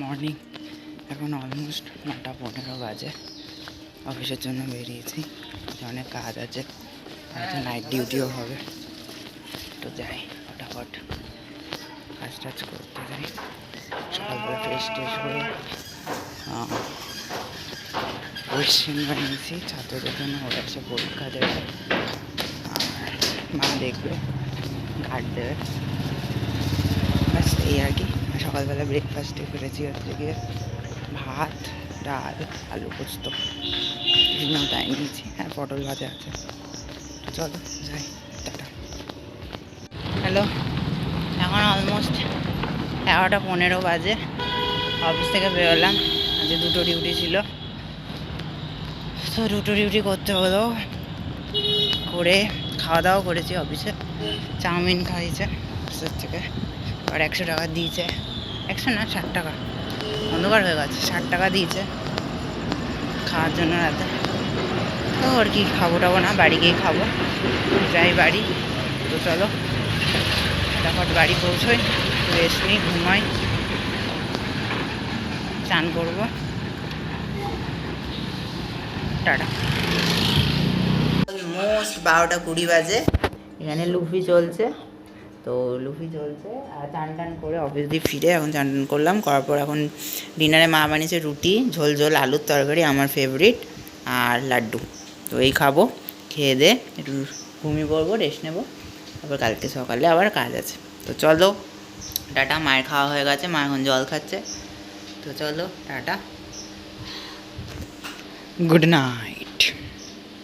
Morning. এখন almost 9:15 বাজে। অফিসের জন্য বেরিয়েছি, অনেক কাজ আছে, আজকে নাইট ডিউটিও হবে। তো যাই ফটাফট কাজ টাজ করতে যাই। সকালবেলা ফ্রেশ ট্রেশ হয়ে কোয়েশ্চেন বানিয়েছি ছাত্রদের জন্য, ওরা এসে পরীক্ষা দেবে আর মা দেখবে, গার্ড দেবে, ব্যাস এই আর কি। সকালবেলা ব্রেকফাস্টে করেছি হচ্ছে গিয়ে ভাত, ডাল, আলু পোস্ত, টিফিনেও তাই নিয়েছি, আর পটল ভাজা আছে। চলো যাই, টাটা। হ্যালো, এখন অলমোস্ট 11:15 বাজে। অফিস থেকে বেরোলাম, আজকে 2টো ডিউটি ছিল, তো 2টো ডিউটি করতে হলো। করে খাওয়া দাওয়া করেছি অফিসে, চাউমিন খাইছে অফিসের থেকে, আর 100 টাকা দিয়েছে, 100 না 60 টাকা, অন্ধকার হয়ে গেছে, 60 টাকা দিয়েছে খাওয়ার জন্য রাতে। তো আর কি খাবো টাবো না, বাড়ি গিয়ে খাবো, যাই বাড়ি। তো চলো ফটাফট বাড়ি পৌঁছোই, রেস্ট নিই, ঘুমাই, চান করবো, টাটা। অলমোস্ট 12:20 বাজে। এখানে লুফি চলছে, তো লুফি চলছে আর চান টান করে অফিস দিয়ে ফিরে এখন চান টান করলাম। করার পর এখন ডিনারে মা বানিয়েছে রুটি, ঝোল ঝোল আলুর তরকারি, আমার ফেভারিট, আর লাড্ডু। তো এই খাবো, খেয়ে দে একটু ঘুমিয়ে পড়বো, রেস্ট নেবো, তারপর কালকে সকালে আবার কাজ আছে। তো চলো টাটা। মায়ের খাওয়া হয়ে গেছে, মা এখন জল খাচ্ছে। তো চলো টাটা, গুড নাইট।